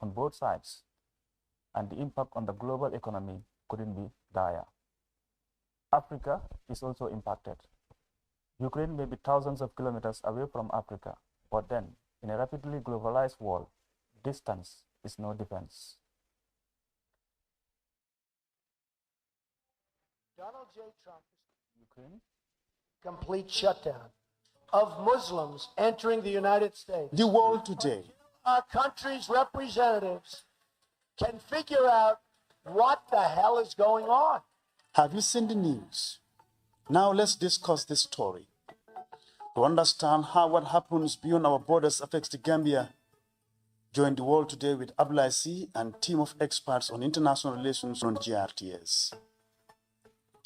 on both sides, and the impact on the global economy couldn't be dire. Africa is also impacted. Ukraine may be thousands of kilometers away from Africa, but then, in a rapidly globalized world, distance is no defense. Donald J. Trump is Ukraine? complete shutdown of Muslims entering the United States. The world today. Our country's representatives can figure out what the hell is going on. Have you seen the news? Now let's discuss this story. To understand how what happens beyond our borders affects the Gambia, join the world today with Abdullah C. and team of experts on international relations on GRTS.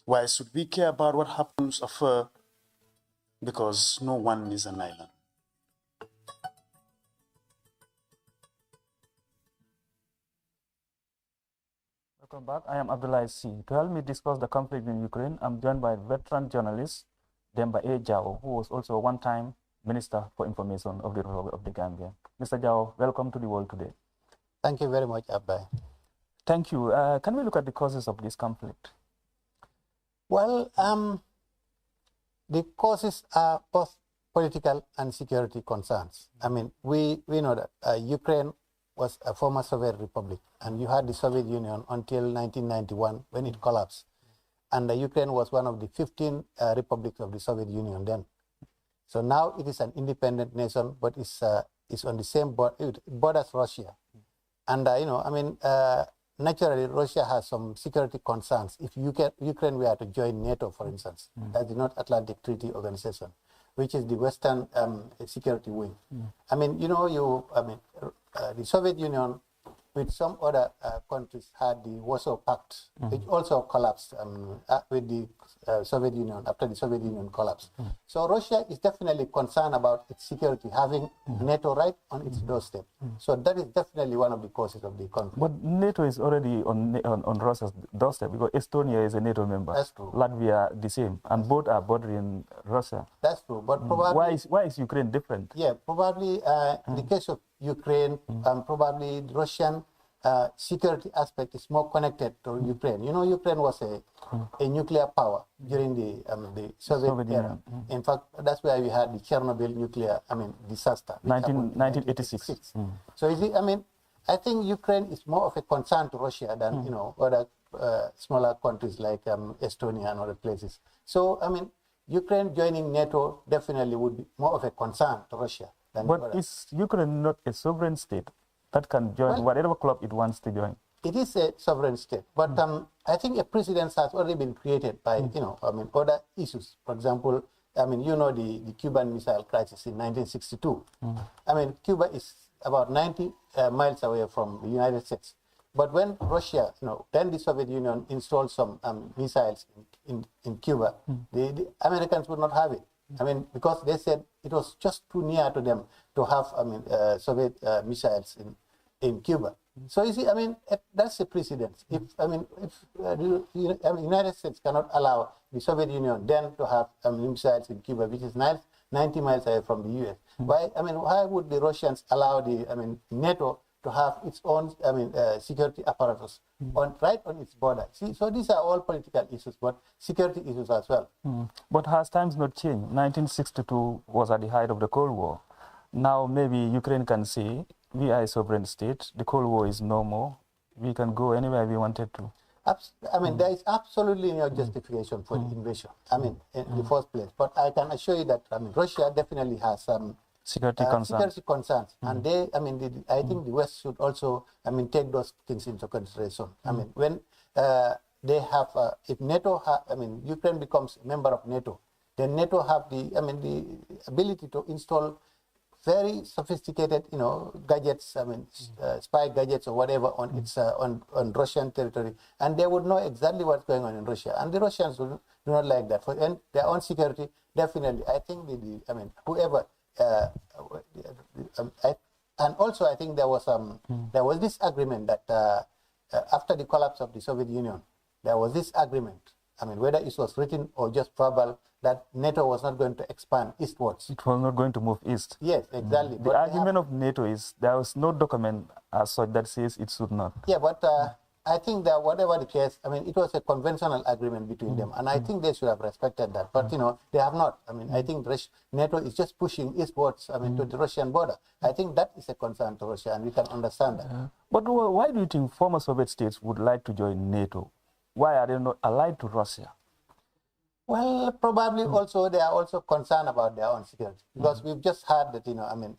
Why should we care about what happens afar? Because no one is an island. Welcome back. I am Abdullah C. To help me discuss the conflict in Ukraine, I'm joined by veteran journalist Demba A. Jao, who was also a one-time Minister for Information of the Republic of the Gambia. Mr. Jao, welcome to the world today. Thank you very much, Abba. Thank you. Can we look at the causes of this conflict? Well, the causes are both political and security concerns. I mean, we know that Ukraine was a former Soviet republic, and you had the Soviet Union until 1991 when it collapsed. And Ukraine was one of the 15 republics of the Soviet Union then. So now it is an independent nation, but it's on the same border as Russia. And, naturally, Russia has some security concerns. If Ukraine were to join NATO, for instance, that's the North Atlantic Treaty Organization, which is the Western security wing. I mean, the Soviet Union with some other countries had the Warsaw Pact, which also collapsed with the Soviet Union after the Soviet Union collapsed. So Russia is definitely concerned about its security, having NATO right on its doorstep. So that is definitely one of the causes of the conflict. But NATO is already on Russia's doorstep because Estonia is a NATO member. That's true. Latvia the same, and both are bordering Russia. That's true, but probably why is Ukraine different? Yeah, probably in the case of Ukraine, probably the Russian security aspect is more connected to Ukraine. You know, Ukraine was a nuclear power during the Soviet era. In fact, that's where we had the Chernobyl nuclear, disaster. 1986. So you see, I think Ukraine is more of a concern to Russia than, other smaller countries like Estonia and other places. So, Ukraine joining NATO definitely would be more of a concern to Russia. But is Ukraine not a sovereign state that can join whatever club it wants to join? It is a sovereign state, but I think a precedent has already been created by, other issues. For example, the Cuban Missile Crisis in 1962. Cuba is about 90 miles away from the United States. But when Russia, then the Soviet Union installed some missiles in Cuba, the Americans would not have it. Because they said it was just too near to them to have, Soviet missiles in Cuba. So you see, that's a precedent. If the United States cannot allow the Soviet Union then to have missiles in Cuba, which is 90 miles away from the U.S. Why would the Russians allow the NATO to have its own security apparatus right on its border? See, so these are all political issues, but security issues as well. But has times not changed? 1962 was at the height of the Cold War. Now maybe Ukraine can say, we are a sovereign state, the Cold War is no more, we can go anywhere we wanted to. There is absolutely no justification for the invasion, in the first place. But I can assure you that, Russia definitely has some security concerns. And they, I think the West should also, take those things into consideration. When they have, if NATO, Ukraine becomes a member of NATO, then NATO have the ability to install very sophisticated, gadgets, spy gadgets or whatever on its on Russian territory, and they would know exactly what's going on in Russia. And the Russians do not like that. For their own security, definitely, I think whoever. And also, I think there was this agreement that after the collapse of the Soviet Union, there was this agreement I mean, whether it was written or just verbal, that NATO was not going to expand eastwards. It was not going to move east. Yes, exactly. The argument of NATO is there was no document as such that says it should not. Yeah, but I think that whatever the case, I mean, it was a conventional agreement between them, and I think they should have respected that. But, you know, they have not. I mean, I think NATO is just pushing eastwards, I mean, to the Russian border. I think that is a concern to Russia, and we can understand that. But why do you think former Soviet states would like to join NATO? Why are they not allied to Russia? Well, probably also they are also concerned about their own security, because we've just heard that, you know, I mean,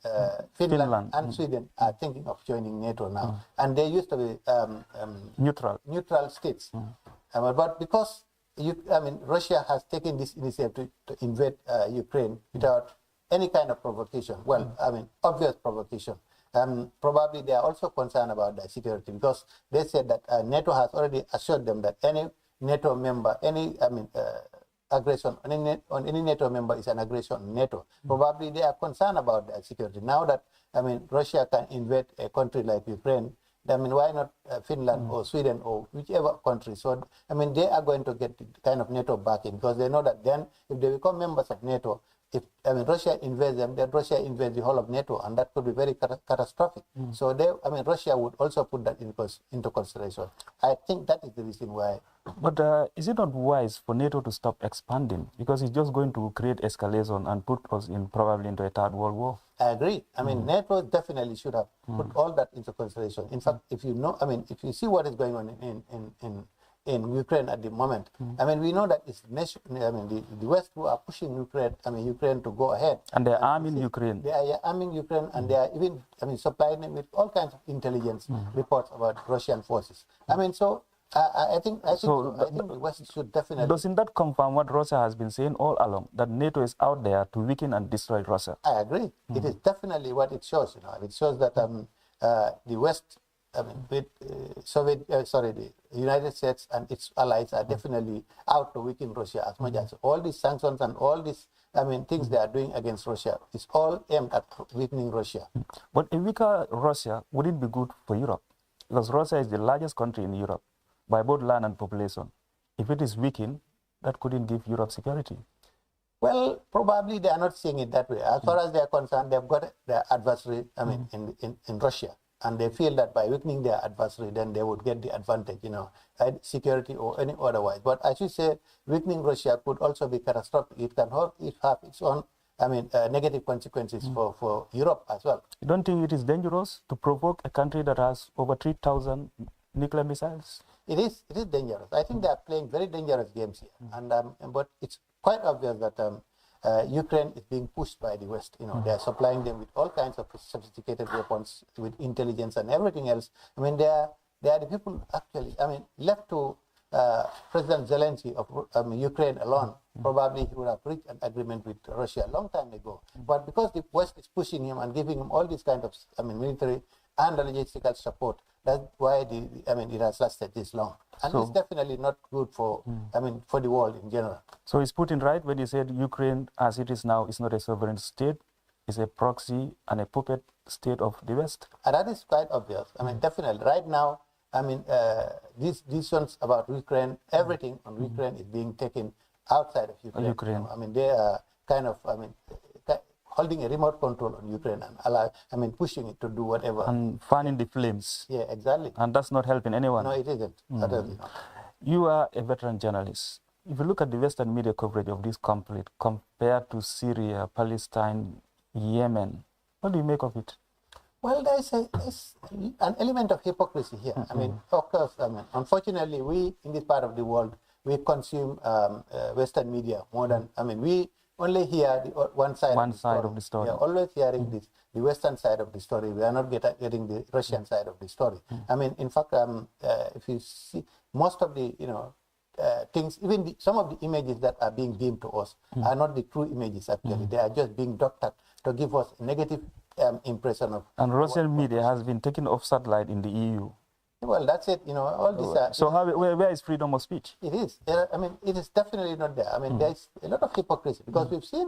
Finland and Sweden are thinking of joining NATO now, and they used to be neutral states. But because Russia has taken this initiative to invade Ukraine without any kind of provocation, well, I mean, obvious provocation. Probably they are also concerned about their security, because they said that NATO has already assured them that any NATO member, aggression on any NATO member is an aggression on NATO. Probably they are concerned about their security. Now that, I mean, Russia can invade a country like Ukraine, I mean, why not Finland or Sweden or whichever country? So, I mean, they are going to get kind of NATO backing, because they know that then if they become members of NATO, if Russia invades them, then Russia invades the whole of NATO, and that could be very catastrophic. So Russia would also put that into consideration. I think that is the reason why. But is it not wise for NATO to stop expanding, because it's just going to create escalation and put us probably into a third world war? I agree. I mean, NATO definitely should have put all that into consideration. In fact, if you know, if you see what is going on in Ukraine at the moment, I mean, we know that it's the West who are pushing Ukraine to go ahead. And they're arming Ukraine. They are arming Ukraine, and they are even, supplying them with all kinds of intelligence reports about Russian forces. I mean, so I think the West should definitely. Doesn't that confirm what Russia has been saying all along, that NATO is out there to weaken and destroy Russia? I agree. It is definitely what it shows. It shows that the West, the United States and its allies are definitely out to weaken Russia as much as all these sanctions and all these, things they are doing against Russia is all aimed at weakening Russia. But a weaker Russia, would it be good for Europe? Because Russia is the largest country in Europe by both land and population. If it is weakened, that couldn't give Europe security. Well, probably they are not seeing it that way. As far as they are concerned, they've got their adversary, in Russia. And they feel that by weakening their adversary, then they would get the advantage, security or any otherwise. But as you say, weakening Russia could also be catastrophic. It can have its own, negative consequences for Europe as well. You don't think it is dangerous to provoke a country that has over 3,000 nuclear missiles? It is dangerous. I think they are playing very dangerous games here. And but it's quite obvious that Ukraine is being pushed by the West. They are supplying them with all kinds of sophisticated weapons, with intelligence and everything else. I mean, they are the people actually, left to President Zelensky of Ukraine alone. Probably he would have reached an agreement with Russia a long time ago. But because the West is pushing him and giving him all these kind of military and logistical support, that's why it has lasted this long. And it's definitely not good for for the world in general. So is Putin right when he said Ukraine, as it is now, is not a sovereign state, is a proxy and a puppet state of the West? And that is quite obvious. Definitely. Right now, these decisions about Ukraine, everything on Ukraine is being taken outside of Ukraine. They are kind of, holding a remote control on Ukraine and pushing it to do whatever. And fanning the flames. Yeah, exactly. And that's not helping anyone. No, it isn't. Certainly not. You are a veteran journalist. If you look at the Western media coverage of this conflict compared to Syria, Palestine, Yemen, what do you make of it? Well, there's an element of hypocrisy here. Of course, unfortunately, we in this part of the world, we consume Western media more than, we only hear one side of the story. We are always hearing the Western side of the story. We are not getting the Russian side of the story. In fact, if you see most of the, things, even some of the images that are being beamed to us are not the true images actually. They are just being doctored to give us a negative impression of. And Russian media has been taken off satellite in the EU. Well, that's it. All these. So where is freedom of speech? It is. It is definitely not there. There's a lot of hypocrisy because we've seen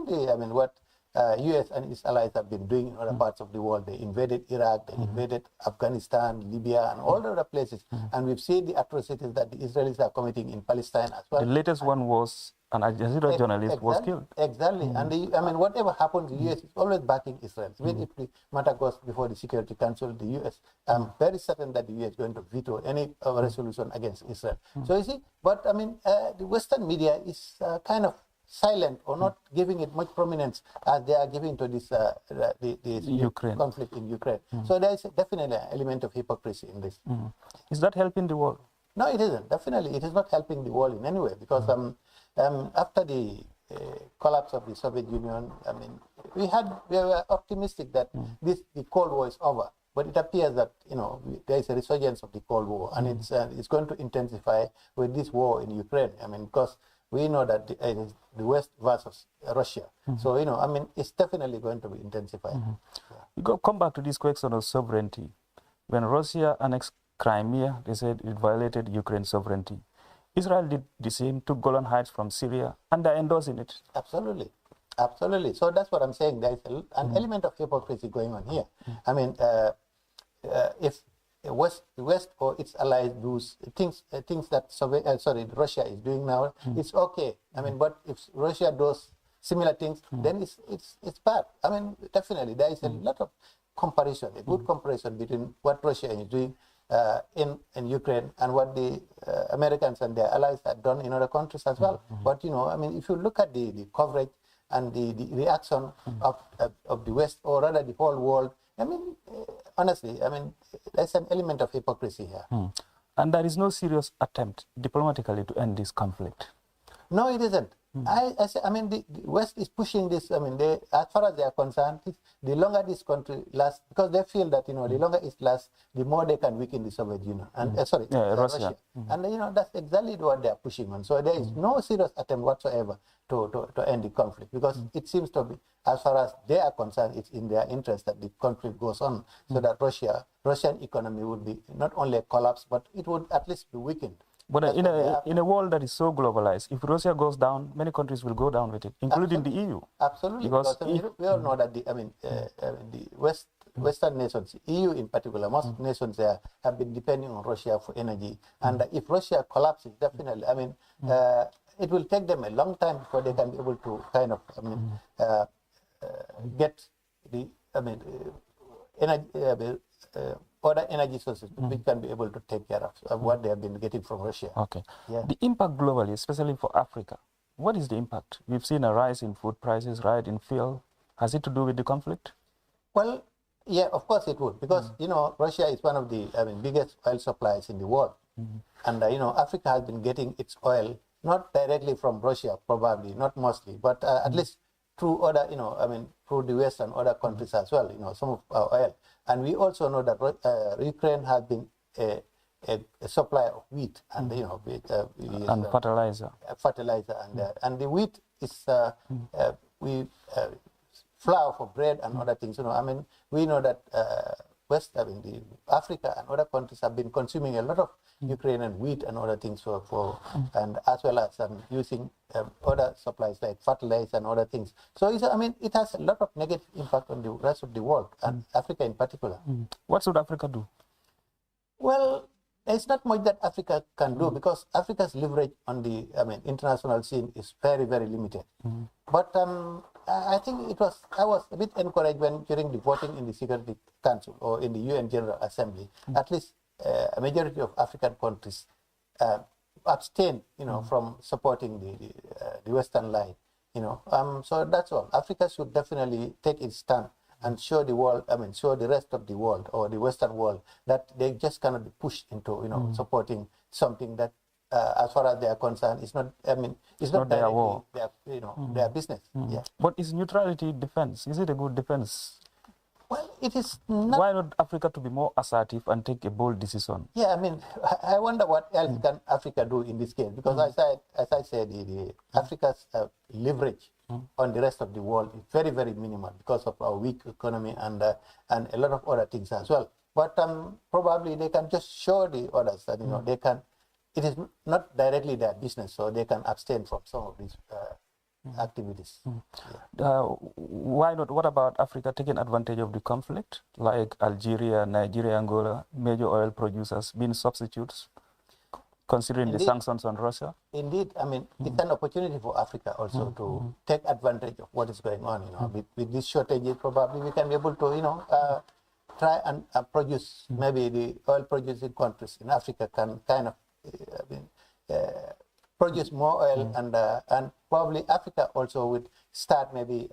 what U.S. and its allies have been doing in other parts of the world. They invaded Iraq, they invaded Afghanistan, Libya, and all the other places. And we've seen the atrocities that the Israelis are committing in Palestine as well. The latest one was an Al Jazeera journalist was killed. Exactly. And I mean, whatever happens, the U.S. is always backing Israel. Even if the matter goes before the Security Council, the U.S., I'm very certain that the U.S. is going to veto any resolution against Israel. So you see, but I mean, the Western media is kind of silent or not giving it much prominence as they are giving to this Ukraine. conflict in Ukraine. So there is definitely an element of hypocrisy in this. Is that helping the world? No, it isn't. Definitely, it is not helping the world in any way because after the collapse of the Soviet Union, I mean, we were optimistic that the Cold War is over. But it appears that there is a resurgence of the Cold War, and it's going to intensify with this war in Ukraine. I mean, because we know that it is the West versus Russia. So I mean, it's definitely going to be intensified. You come back to this question of sovereignty. When Russia annexed Crimea, they said it violated Ukraine's sovereignty. Israel did the same, took Golan Heights from Syria, and they're endorsing it. Absolutely. Absolutely. So that's what I'm saying. There is an element of hypocrisy going on here. I mean, if the West or its allies do things that Russia is doing now, it's okay. I mean, but if Russia does similar things, then it's bad. I mean, definitely there is a lot of comparison, a good comparison between what Russia is doing in Ukraine and what the Americans and their allies have done in other countries as well. But I mean, if you look at the coverage and the reaction of the West, or rather the whole world, I mean, honestly, I mean, there's an element of hypocrisy here. And there is no serious attempt diplomatically to end this conflict. No, it isn't. I mean, the West is pushing this. I mean, as far as they are concerned, the longer this country lasts, because they feel that the longer it lasts, the more they can weaken the Soviet Union and Russia. And that's exactly what they are pushing on. So there is no serious attempt whatsoever to end the conflict, because it seems to be, as far as they are concerned, it's in their interest that the conflict goes on, so that Russian economy would be not only collapse, but it would at least be weakened. But in a world that is so globalized, if Russia goes down, many countries will go down with it, including the EU. Absolutely, because we all know that the Western nations, EU in particular, most nations there have been depending on Russia for energy. And if Russia collapses, definitely, I mean, it will take them a long time before they can be able to kind of, get the, other energy sources which can be able to take care of what they have been getting from Russia. Okay. Yeah. The impact globally, especially for Africa, what is the impact? We've seen a rise in food prices, rise in fuel. Has it to do with the conflict? Well, yeah, of course it would, because Russia is one of the biggest oil suppliers in the world, and Africa has been getting its oil not directly from Russia, probably not mostly, but at least through other, through the West and other countries as well, some of our oil. And we also know that Ukraine has been a supplier of wheat and, and fertilizer. And the wheat is, flour for bread and other things. I mean, we know that Africa and other countries have been consuming a lot of Ukrainian wheat and other things and as well as using other supplies like fertilizer and other things. So it has a lot of negative impact on the rest of the world and Africa in particular. What should Africa do? Well, there's not much that Africa can do, because Africa's leverage on the international scene is very, very limited. But I think I was a bit encouraged when during the voting in the Security Council or in the UN General Assembly, at least a majority of African countries abstain, from supporting the Western line, So that's all. Africa should definitely take its stand and show the world, show the rest of the world or the Western world that they just cannot be pushed into, supporting something that, as far as they are concerned, it's not. It's not their war. Their business. Yeah. But is neutrality defense? Is it a good defense? Well, it is not. Why not Africa to be more assertive and take a bold decision? Yeah, I wonder what else can Africa do in this case, because as I said, Africa's leverage on the rest of the world is very, very minimal because of our weak economy and a lot of other things as well. But probably they can just show the others that they can. It is not directly their business, so they can abstain from some of these activities. Why not? What about Africa taking advantage of the conflict, like Algeria, Nigeria, Angola, major oil producers being substitutes, considering the sanctions on Russia? Indeed, I mean, it's an opportunity for Africa also to take advantage of what is going on. With these shortages, probably we can be able to, try and produce. Maybe the oil-producing countries in Africa can kind of produce more oil, and probably Africa also would start maybe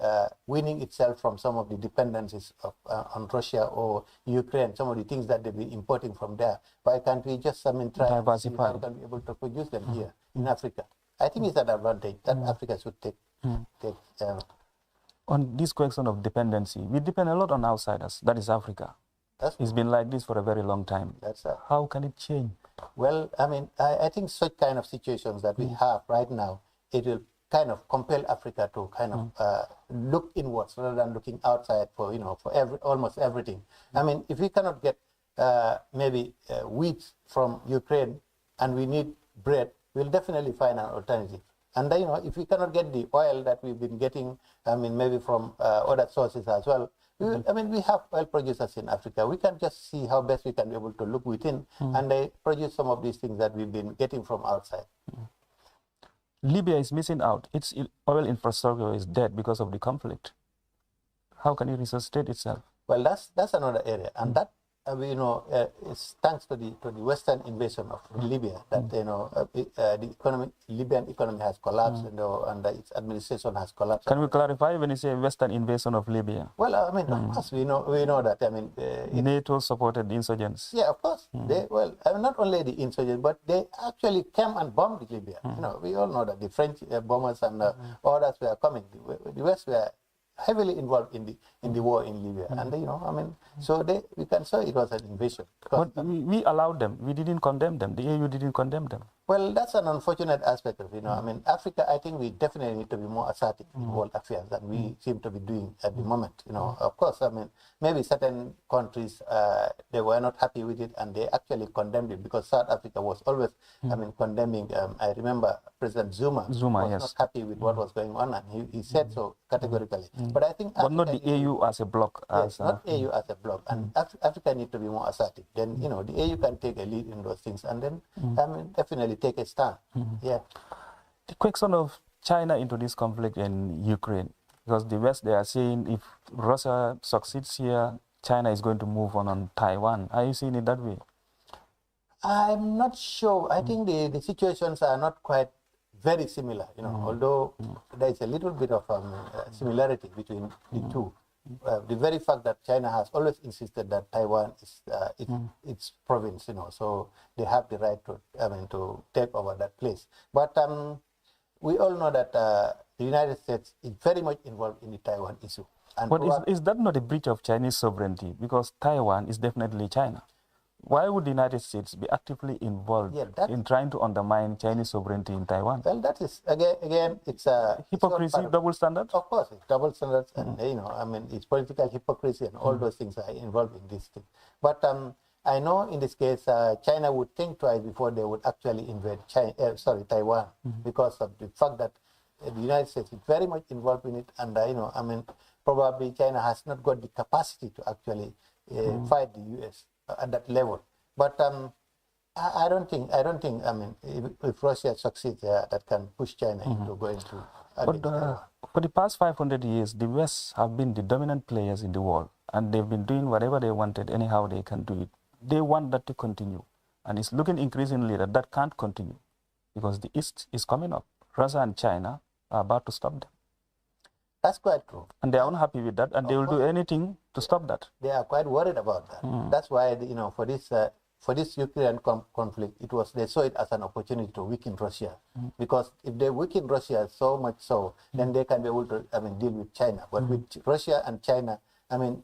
weaning itself from some of the dependencies of, on Russia or Ukraine, some of the things that they'll be importing from there. Why can't we just, try and see how we can be able to produce them here in Africa? I think it's an advantage that Africa should take. On this question of dependency, we depend a lot on outsiders. That is Africa. It's been like this for a very long time. How can it change? Well, I mean, I think such kind of situations that we have right now, it will kind of compel Africa to kind of look inwards rather than looking outside for, for almost everything. I mean, if we cannot get maybe wheat from Ukraine and we need bread, we'll definitely find an alternative. And then, if we cannot get the oil that we've been getting, I mean, maybe from other sources as well, I mean, we have oil producers in Africa. We can just see how best we can be able to look within, and they produce some of these things that we've been getting from outside. Libya is missing out. Its oil infrastructure is dead because of the conflict. How can it resuscitate itself? Well, that's another area, and that it's thanks to the Western invasion of Libya that the Libyan economy has collapsed, and its administration has collapsed. Can we clarify when you say Western invasion of Libya? Well, I mean, of course we know that. I mean, NATO supported the insurgents. Yeah, of course. They not only the insurgents, but they actually came and bombed Libya. We all know that the French bombers and others were coming. The West were heavily involved in the war in Libya, and I mean, so we can say it was an invasion. But we allowed them. We didn't condemn them. The EU didn't condemn them. Well, that's an unfortunate aspect of I mean, Africa. I think we definitely need to be more assertive in world affairs than we seem to be doing at the moment. Of course, I mean, maybe certain countries they were not happy with it, and they actually condemned it because South Africa was always, I mean, condemning. I remember President Zuma was not happy with what was going on, and he said so categorically. But I think, but not the AU as a bloc. Yes, not AU as a bloc, and Africa need to be more assertive. Then the AU can take a lead in those things, and then I mean, definitely take a stand. Yeah. The question of China into this conflict in Ukraine, because the West, they are saying if Russia succeeds here, China is going to move on Taiwan. Are you seeing it that way? I'm not sure. I think the situations are not quite very similar, although there is a little bit of similarity between the two. The very fact that China has always insisted that Taiwan is its province, so they have the right to take over that place. But we all know that the United States is very much involved in the Taiwan issue. And but is that not a breach of Chinese sovereignty? Because Taiwan is definitely China. Why would the United States be actively involved in trying to undermine Chinese sovereignty in Taiwan? Well, that is, again it's a... Hypocrisy, double standards? Of course, it's double standards, and, I mean, it's political hypocrisy, and all those things are involved in this thing. But I know in this case, China would think twice before they would actually invade Taiwan, because of the fact that the United States is very much involved in it, and, I mean, probably China has not got the capacity to actually fight the U.S. at that level. But I don't think, I mean, if Russia succeeds, that can push China into going to... But for the past 500 years, the West have been the dominant players in the world, and they've been doing whatever they wanted, anyhow they can do it. They want that to continue, and it's looking increasingly that that can't continue, because the East is coming up. Russia and China are about to stop them. That's quite true. And they are unhappy with that, and they will do anything to stop that. They are quite worried about that. That's why, for this Ukraine conflict, they saw it as an opportunity to weaken Russia. Because if they weaken Russia so much so, then they can be able to, deal with China. But with Russia and China, having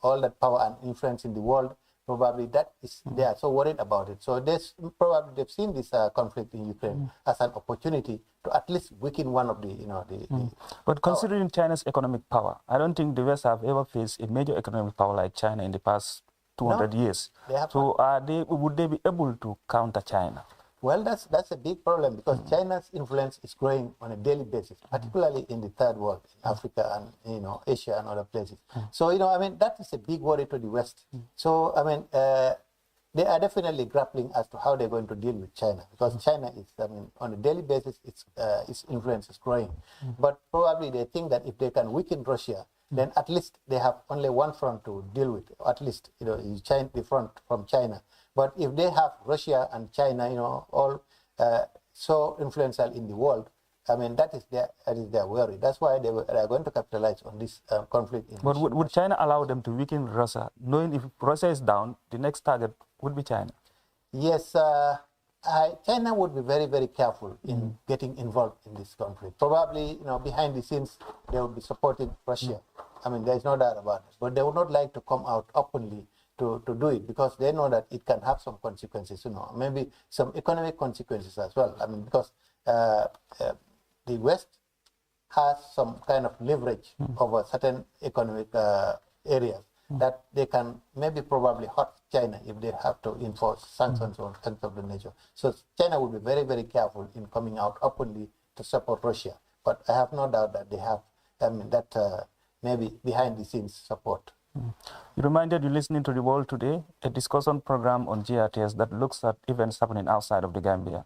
all that power and influence in the world, probably they are so worried about it. So they've seen this conflict in Ukraine as an opportunity to at least weaken one of the But considering China's economic power, I don't think the West have ever faced a major economic power like China in the past 200 years. So would they be able to counter China? Well, that's a big problem because China's influence is growing on a daily basis, particularly in the third world, Africa and Asia and other places. So I mean that is a big worry to the West. So I mean they are definitely grappling as to how they're going to deal with China because China is, I mean, on a daily basis its influence is growing. But probably they think that if they can weaken Russia, then at least they have only one front to deal with. At least the front from China. But if they have Russia and China, all so influential in the world, I mean, that is their worry. That's why they are going to capitalize on this conflict. But would China allow them to weaken Russia, knowing if Russia is down, the next target would be China? Yes, China would be very, very careful in getting involved in this conflict. Probably, behind the scenes, they would be supporting Russia. I mean, there's no doubt about it. But they would not like to come out openly to do it because they know that it can have some consequences, maybe some economic consequences as well. I mean, because the West has some kind of leverage over certain economic areas that they can probably hurt China if they have to enforce sanctions or things of the nature. So China will be very, very careful in coming out openly to support Russia. But I have no doubt that they have, maybe behind the scenes support. You reminded you listening to The World Today, a discussion program on GRTS that looks at events happening outside of the Gambia.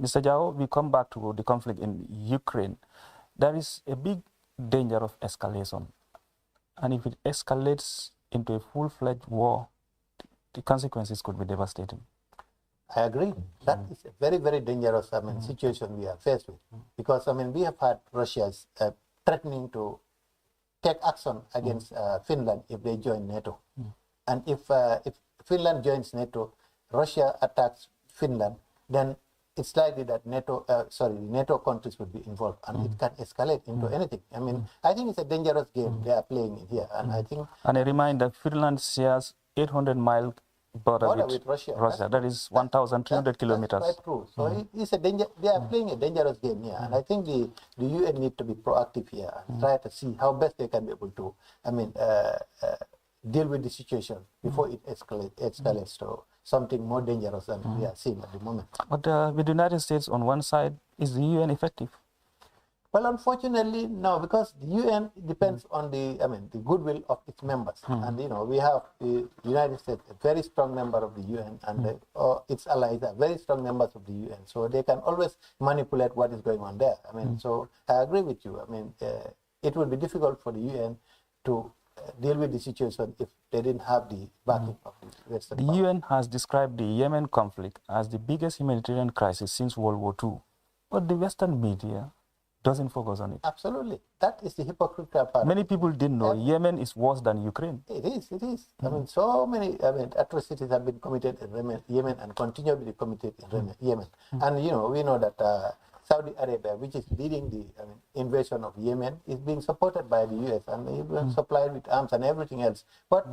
Mr. Jao, we come back to the conflict in Ukraine. There is a big danger of escalation. And if it escalates into a full-fledged war, the consequences could be devastating. I agree. That is a very, very dangerous situation we are faced with. Because, we have had Russia threatening to take action against Finland if they join NATO. And if Finland joins NATO, Russia attacks Finland, then it's likely that NATO countries would be involved, and it can escalate into anything. I mean, I think it's a dangerous game they are playing in here, and I think. And a reminder: Finland shares 800-mile border with Russia. That is 1,300 kilometers. That's quite true. So it's a danger. They are playing a dangerous game here, and I think the UN need to be proactive here and try to see how best they can be able to, deal with the situation before it escalates to something more dangerous than we are seeing at the moment. But with the United States on one side, is the UN effective? Well, unfortunately, no, because the UN depends on the goodwill of its members. And, we have the United States, a very strong member of the UN, and its allies are very strong members of the UN. So they can always manipulate what is going on there. So I agree with you. It would be difficult for the UN to deal with the situation if they didn't have the backing of the Western The power. UN has described the Yemen conflict as the biggest humanitarian crisis since World War II. But the Western media doesn't focus on it. Absolutely. That is the hypocritical part. Many people didn't know Yemen is worse than Ukraine. It is. So many atrocities have been committed in Yemen and continue to be committed in Yemen. And, we know that Saudi Arabia, which is leading the invasion of Yemen, is being supported by the US and even supplied with arms and everything else. But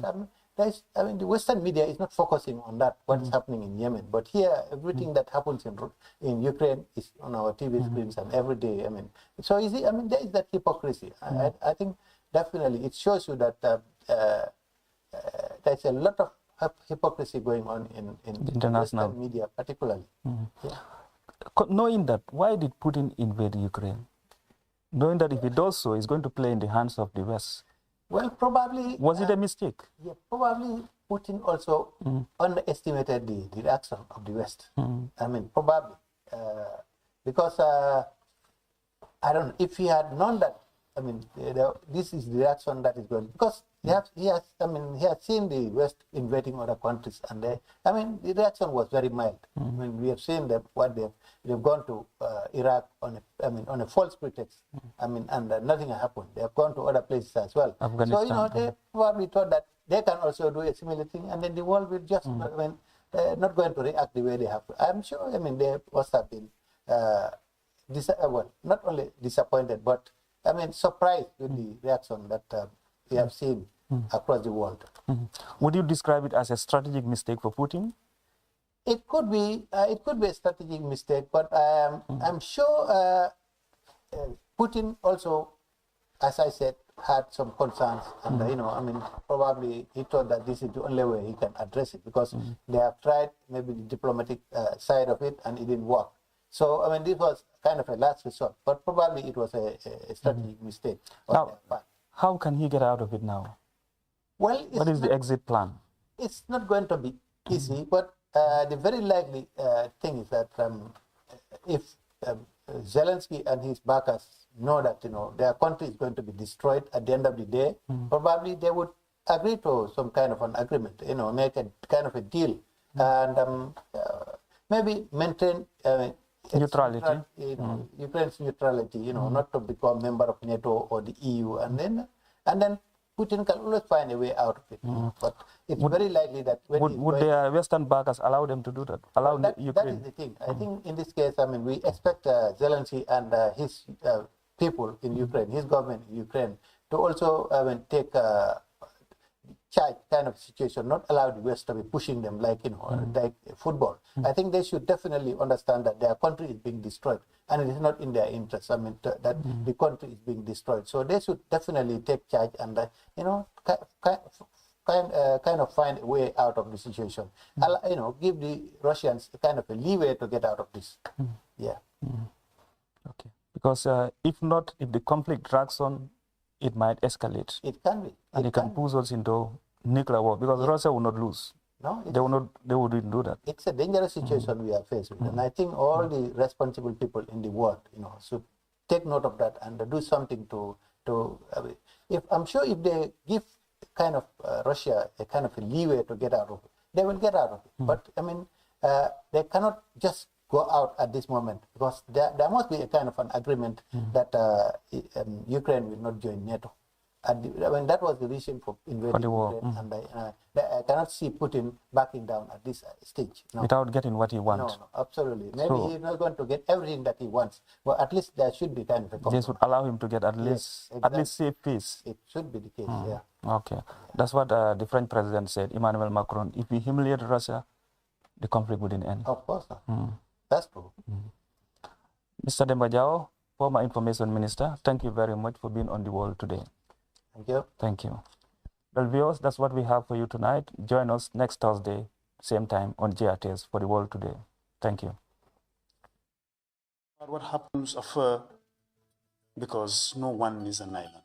the Western media is not focusing on that, what is happening in Yemen. But here, everything that happens in Ukraine is on our TV screens and every day. So there is that hypocrisy. I think definitely it shows you that there's a lot of hypocrisy going on in international Western media, particularly. Yeah. Knowing that, why did Putin invade Ukraine? Knowing that if he does so, he's going to play in the hands of the West. Well, probably. Was it a mistake? Yeah, probably Putin also underestimated the reaction of the West. Probably. Because, I don't know, if he had known that, this is the reaction that is going, because he has seen the West invading other countries, and the reaction was very mild. We have seen what they've gone to Iraq on a false pretext. And nothing happened. They have gone to other places as well. So they probably thought that they can also do a similar thing, and then the world will just not going to react the way they have to. I'm sure. They must have been not only disappointed, but surprised with the reaction that we have seen across the world. Would you describe it as a strategic mistake for Putin? It could be a strategic mistake, but I'm sure Putin also, as I said, had some concerns, and I mean, probably he thought that this is the only way he can address it, because they have tried maybe the diplomatic side of it and it didn't work. So I mean, this was kind of a last resort, but probably it was a strategic mistake on Now, their part. how can he get out of it now? Well, What is the exit plan? it's not going to be easy, but the very likely thing is that if Zelensky and his backers know that their country is going to be destroyed at the end of the day, probably they would agree to some kind of an agreement, make a kind of a deal, and maybe maintain Neutrality. Ukraine's neutrality, not to become member of NATO or the EU, and then Putin can always find a way out of it. But it's very likely that would their Western backers allow them to do that? Ukraine? That is the thing. I think in this case, I mean, we expect Zelensky and his people in Ukraine, his government in Ukraine, to also take charge kind of situation, not allow the West to be pushing them like like football. I think they should definitely understand that their country is being destroyed, and it is not in their interest. I mean, that the country is being destroyed. So they should definitely take charge and kind of find a way out of the situation. Give the Russians a kind of a leeway to get out of this. Yeah. Okay. Because if not, if the conflict drags on, it might escalate. It can be. And it can push us into nuclear war, because Russia will not lose. No, they wouldn't do that. It's a dangerous situation we are faced with, and I think all the responsible people in the world, should take note of that and do something to. If I'm sure if they give kind of Russia a kind of a leeway to get out of it, they will get out of it. But I mean, they cannot just go out at this moment, because there must be a kind of an agreement that Ukraine will not join NATO. I mean, that was the reason for invading Ukraine, and I cannot see Putin backing down at this stage. No. Without getting what he wants. No, absolutely. Maybe he's not going to get everything that he wants, but at least there should be kind of a compromise. This would allow him to get at least safe peace. It should be the case, yeah. Okay, that's what the French president said, Emmanuel Macron. If we humiliate Russia, the conflict wouldn't end. Of course, that's true. Mr. Demba Jao, former information minister, thank you very much for being on the wall today. Thank you. Thank you. Well, viewers, that's what we have for you tonight. Join us next Thursday, same time on GRTS for the world today. Thank you. What happens after, because no one is an island.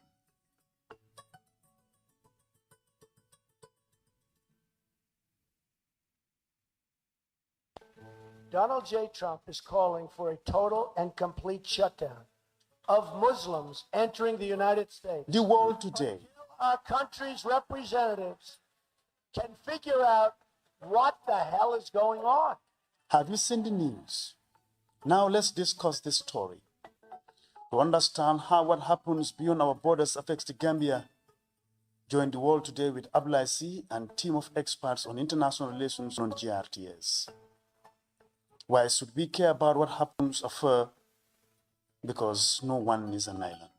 Donald J. Trump is calling for a total and complete shutdown of Muslims entering the United States. The world today. Our country's representatives can figure out what the hell is going on. Have you seen the news? Now let's discuss this story. To understand how what happens beyond our borders affects the Gambia, join the world today with Abdullah C. and team of experts on international relations on GRTS. Why should we care about what happens after? Because no one is an island.